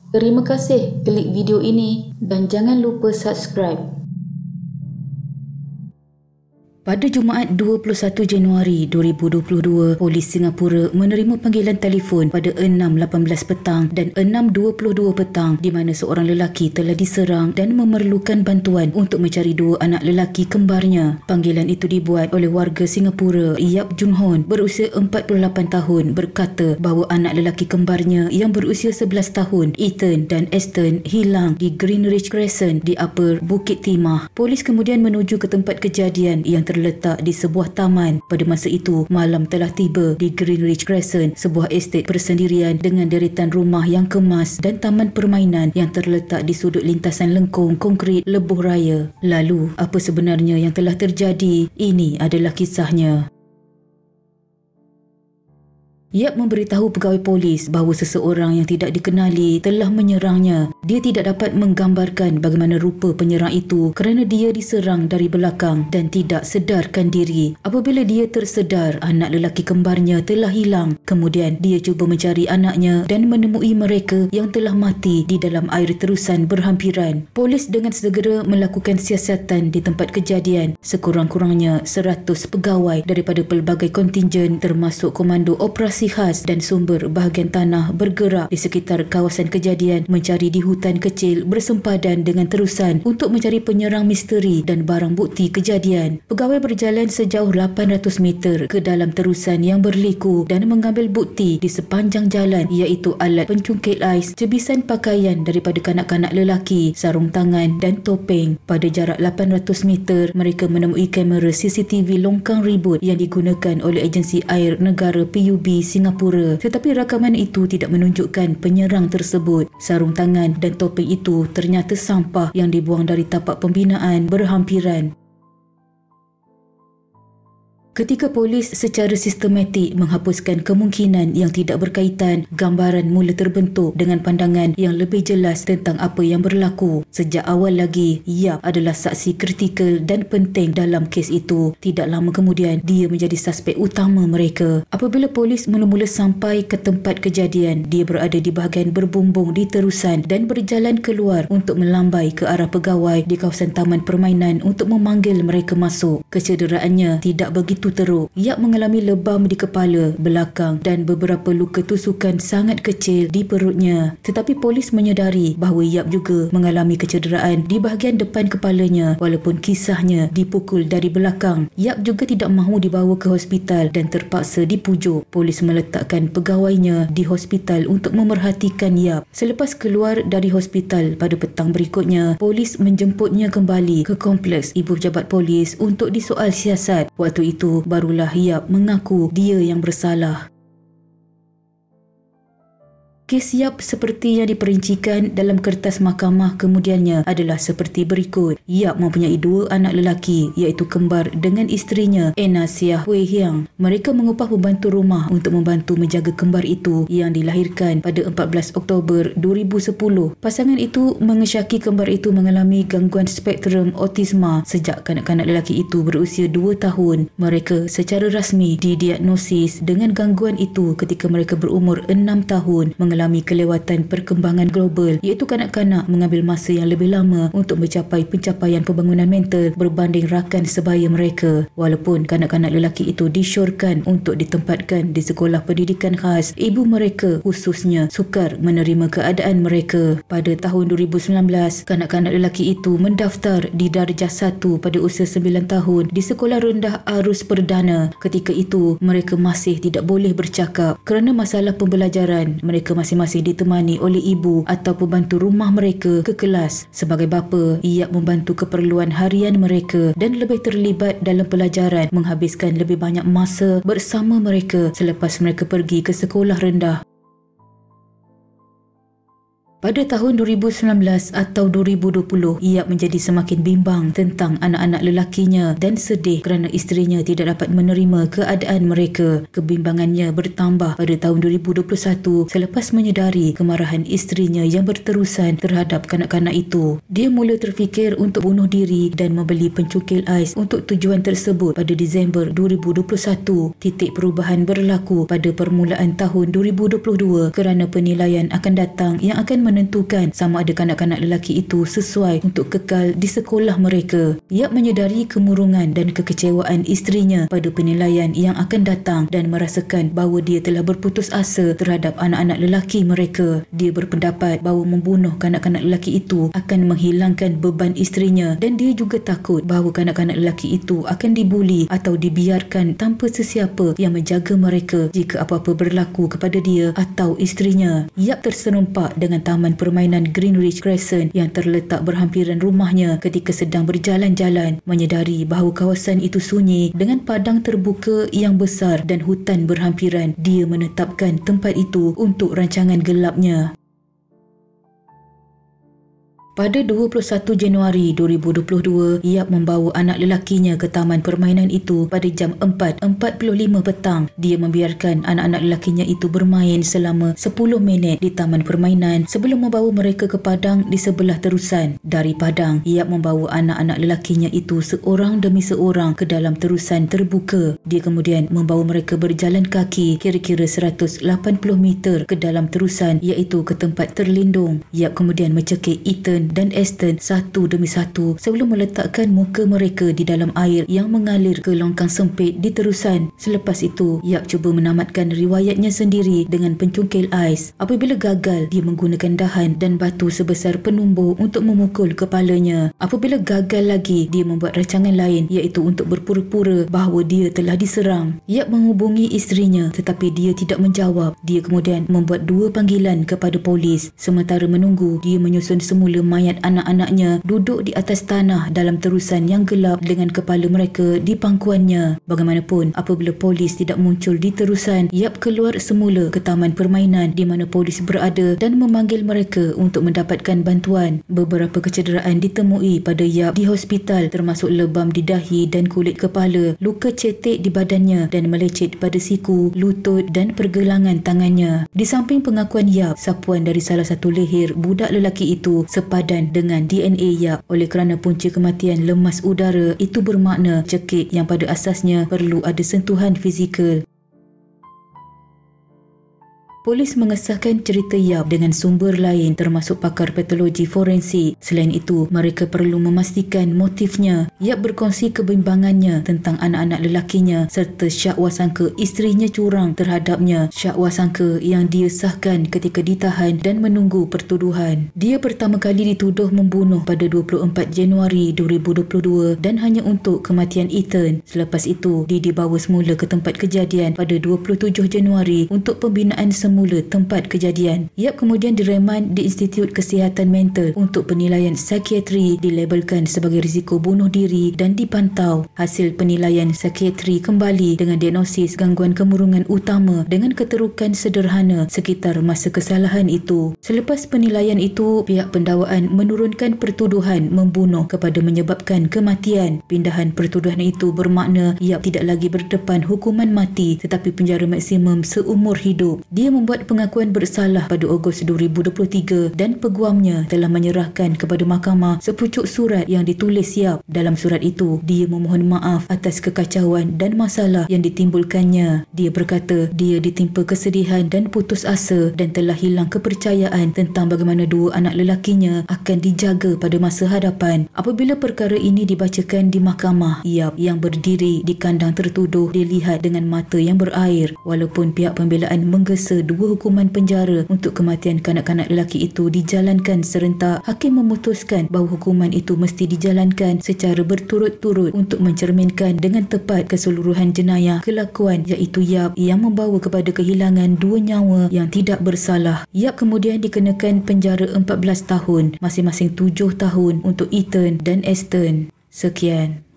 Terima kasih klik video ini dan jangan lupa subscribe. Pada Jumaat 21 Januari 2022, Polis Singapura menerima panggilan telefon pada 6.18 petang dan 6.22 petang di mana seorang lelaki telah diserang dan memerlukan bantuan untuk mencari dua anak lelaki kembarnya. Panggilan itu dibuat oleh warga Singapura Yap Jun Hon berusia 48 tahun berkata bahawa anak lelaki kembarnya yang berusia 11 tahun, Ethan dan Aston, hilang di Greenridge Crescent di Upper Bukit Timah. Polis kemudian menuju ke tempat kejadian yang terletak di sebuah taman. Pada masa itu, malam telah tiba di Greenridge Crescent, sebuah estet persendirian dengan deretan rumah yang kemas dan taman permainan yang terletak di sudut lintasan lengkung konkrit Lebuh Raya. Lalu, apa sebenarnya yang telah terjadi? Ini adalah kisahnya. Yap memberitahu pegawai polis bahawa seseorang yang tidak dikenali telah menyerangnya. Dia tidak dapat menggambarkan bagaimana rupa penyerang itu kerana dia diserang dari belakang dan tidak sedarkan diri. Apabila dia tersedar, anak lelaki kembarnya telah hilang. Kemudian dia cuba mencari anaknya dan menemui mereka yang telah mati di dalam air terusan berhampiran. Polis dengan segera melakukan siasatan di tempat kejadian. Sekurang-kurangnya 100 pegawai daripada pelbagai kontingen termasuk Komando Operasi Khas dan sumber bahagian tanah bergerak di sekitar kawasan kejadian mencari di hutan kecil bersempadan dengan terusan untuk mencari penyerang misteri dan barang bukti kejadian. Pegawai berjalan sejauh 800 meter ke dalam terusan yang berliku dan mengambil bukti di sepanjang jalan iaitu alat pencungkil ais, cebisan pakaian daripada kanak-kanak lelaki, sarung tangan dan topeng. Pada jarak 800 meter, mereka menemui kamera CCTV longkang ribut yang digunakan oleh agensi air negara PUB Singapura, tetapi rakaman itu tidak menunjukkan penyerang tersebut. Sarung tangan dan topeng itu ternyata sampah yang dibuang dari tapak pembinaan berhampiran. Ketika polis secara sistematik menghapuskan kemungkinan yang tidak berkaitan, gambaran mula terbentuk dengan pandangan yang lebih jelas tentang apa yang berlaku. Sejak awal lagi, Yap adalah saksi kritikal dan penting dalam kes itu. Tidak lama kemudian, dia menjadi suspek utama mereka. Apabila polis mula-mula sampai ke tempat kejadian, dia berada di bahagian berbumbung di terusan dan berjalan keluar untuk melambai ke arah pegawai di kawasan taman permainan untuk memanggil mereka masuk. Kecederaannya tidak begitu teruk. Yap mengalami lebam di kepala, belakang dan beberapa luka tusukan sangat kecil di perutnya. Tetapi polis menyedari bahawa Yap juga mengalami kecederaan di bahagian depan kepalanya walaupun kisahnya dipukul dari belakang. Yap juga tidak mahu dibawa ke hospital dan terpaksa dipujuk. Polis meletakkan pegawainya di hospital untuk memerhatikan Yap. Selepas keluar dari hospital pada petang berikutnya, polis menjemputnya kembali ke kompleks Ibu Pejabat Polis untuk disoal siasat. Waktu itu barulah Yap mengaku dia yang bersalah. Kes Yap seperti yang diperincikan dalam kertas mahkamah kemudiannya adalah seperti berikut. Yap mempunyai dua anak lelaki iaitu kembar dengan isterinya Anna Seah Hui Hiang. Mereka mengupah pembantu rumah untuk membantu menjaga kembar itu yang dilahirkan pada 14 Oktober 2010. Pasangan itu mengesyaki kembar itu mengalami gangguan spektrum autisma sejak kanak-kanak lelaki itu berusia 2 tahun. Mereka secara rasmi didiagnosis dengan gangguan itu ketika mereka berumur 6 tahun mengalami kelewatan perkembangan global iaitu kanak-kanak mengambil masa yang lebih lama untuk mencapai pencapaian pembangunan mental berbanding rakan sebaya mereka. Walaupun kanak-kanak lelaki itu disyorkan untuk ditempatkan di sekolah pendidikan khas, ibu mereka khususnya sukar menerima keadaan mereka. Pada tahun 2019, kanak-kanak lelaki itu mendaftar di darjah 1 pada usia 9 tahun di sekolah rendah arus perdana. Ketika itu, mereka masih tidak boleh bercakap kerana masalah pembelajaran. Mereka masing-masing ditemani oleh ibu atau pembantu rumah mereka ke kelas. Sebagai bapa, Yap membantu keperluan harian mereka dan lebih terlibat dalam pelajaran, menghabiskan lebih banyak masa bersama mereka selepas mereka pergi ke sekolah rendah. Pada tahun 2019 atau 2020, Yap menjadi semakin bimbang tentang anak-anak lelakinya dan sedih kerana isterinya tidak dapat menerima keadaan mereka. Kebimbangannya bertambah pada tahun 2021 selepas menyedari kemarahan isterinya yang berterusan terhadap kanak-kanak itu. Dia mula terfikir untuk bunuh diri dan membeli pencungkil ais untuk tujuan tersebut pada Disember 2021. Titik perubahan berlaku pada permulaan tahun 2022 kerana penilaian akan datang yang akan menentukan sama ada kanak-kanak lelaki itu sesuai untuk kekal di sekolah mereka. Yap menyedari kemurungan dan kekecewaan isterinya pada penilaian yang akan datang dan merasakan bahawa dia telah berputus asa terhadap anak-anak lelaki mereka. Dia berpendapat bahawa membunuh kanak-kanak lelaki itu akan menghilangkan beban isterinya dan dia juga takut bahawa kanak-kanak lelaki itu akan dibuli atau dibiarkan tanpa sesiapa yang menjaga mereka jika apa-apa berlaku kepada dia atau isterinya. Yap terserempak dengan taman permainan Greenridge Crescent yang terletak berhampiran rumahnya ketika sedang berjalan-jalan, menyedari bahawa kawasan itu sunyi dengan padang terbuka yang besar dan hutan berhampiran. Dia menetapkan tempat itu untuk rancangan gelapnya. Pada 21 Januari 2022, Yap membawa anak lelakinya ke taman permainan itu pada jam 4.45 petang. Dia membiarkan anak-anak lelakinya itu bermain selama 10 minit di taman permainan sebelum membawa mereka ke padang di sebelah terusan. Dari padang, Yap membawa anak-anak lelakinya itu seorang demi seorang ke dalam terusan terbuka. Dia kemudian membawa mereka berjalan kaki kira-kira 180 meter ke dalam terusan, iaitu ke tempat terlindung. Yap kemudian mencekik Ethan dan Aston satu demi satu sebelum meletakkan muka mereka di dalam air yang mengalir ke longkang sempit di terusan. Selepas itu, Yap cuba menamatkan riwayatnya sendiri dengan pencungkil ais. Apabila gagal, dia menggunakan dahan dan batu sebesar penumbuk untuk memukul kepalanya. Apabila gagal lagi, dia membuat rancangan lain, iaitu untuk berpura-pura bahawa dia telah diserang. Yap menghubungi isterinya tetapi dia tidak menjawab. Dia kemudian membuat 2 panggilan kepada polis. Sementara menunggu, dia menyusun semula mayat anak-anaknya duduk di atas tanah dalam terusan yang gelap dengan kepala mereka di pangkuannya. Bagaimanapun, apabila polis tidak muncul di terusan, Yap keluar semula ke taman permainan di mana polis berada dan memanggil mereka untuk mendapatkan bantuan. Beberapa kecederaan ditemui pada Yap di hospital, termasuk lebam di dahi dan kulit kepala, luka cetek di badannya dan melecet pada siku, lutut dan pergelangan tangannya. Di samping pengakuan Yap, sapuan dari salah satu leher budak lelaki itu sepadan dengan DNA Yap. Oleh kerana punca kematian lemas udara, itu bermakna cekik yang pada asasnya perlu ada sentuhan fizikal. Polis mengesahkan cerita Yap dengan sumber lain termasuk pakar patologi forensik. Selain itu, mereka perlu memastikan motifnya. Yap berkongsi kebimbangannya tentang anak-anak lelakinya serta syakwasangka isterinya curang terhadapnya, syakwasangka yang dia sahkan ketika ditahan dan menunggu pertuduhan. Dia pertama kali dituduh membunuh pada 24 Januari 2022 dan hanya untuk kematian Ethan. Selepas itu, dia dibawa semula ke tempat kejadian pada 27 Januari untuk pembinaan semula tempat kejadian. Yap kemudian diremand di Institut Kesihatan Mental untuk penilaian psikiatri, dilabelkan sebagai risiko bunuh diri dan dipantau. Hasil penilaian psikiatri kembali dengan diagnosis gangguan kemurungan utama dengan keterukan sederhana sekitar masa kesalahan itu. Selepas penilaian itu, pihak pendakwaan menurunkan pertuduhan membunuh kepada menyebabkan kematian. Pindahan pertuduhan itu bermakna Yap tidak lagi berdepan hukuman mati tetapi penjara maksimum seumur hidup. Dia membuat pengakuan bersalah pada Ogos 2023 dan peguamnya telah menyerahkan kepada mahkamah sepucuk surat yang ditulis Yap. Dalam surat itu, dia memohon maaf atas kekacauan dan masalah yang ditimbulkannya. Dia berkata dia ditimpa kesedihan dan putus asa dan telah hilang kepercayaan tentang bagaimana 2 anak lelakinya akan dijaga pada masa hadapan. Apabila perkara ini dibacakan di mahkamah, Yap yang berdiri di kandang tertuduh dilihat dengan mata yang berair. Walaupun pihak pembelaan menggesa 2 hukuman penjara untuk kematian kanak-kanak lelaki itu dijalankan serentak, hakim memutuskan bahawa hukuman itu mesti dijalankan secara berturut-turut untuk mencerminkan dengan tepat keseluruhan jenayah kelakuan, iaitu Yap yang membawa kepada kehilangan 2 nyawa yang tidak bersalah. Yap kemudian dikenakan penjara 14 tahun, masing-masing 7 tahun untuk Ethan dan Aston. Sekian.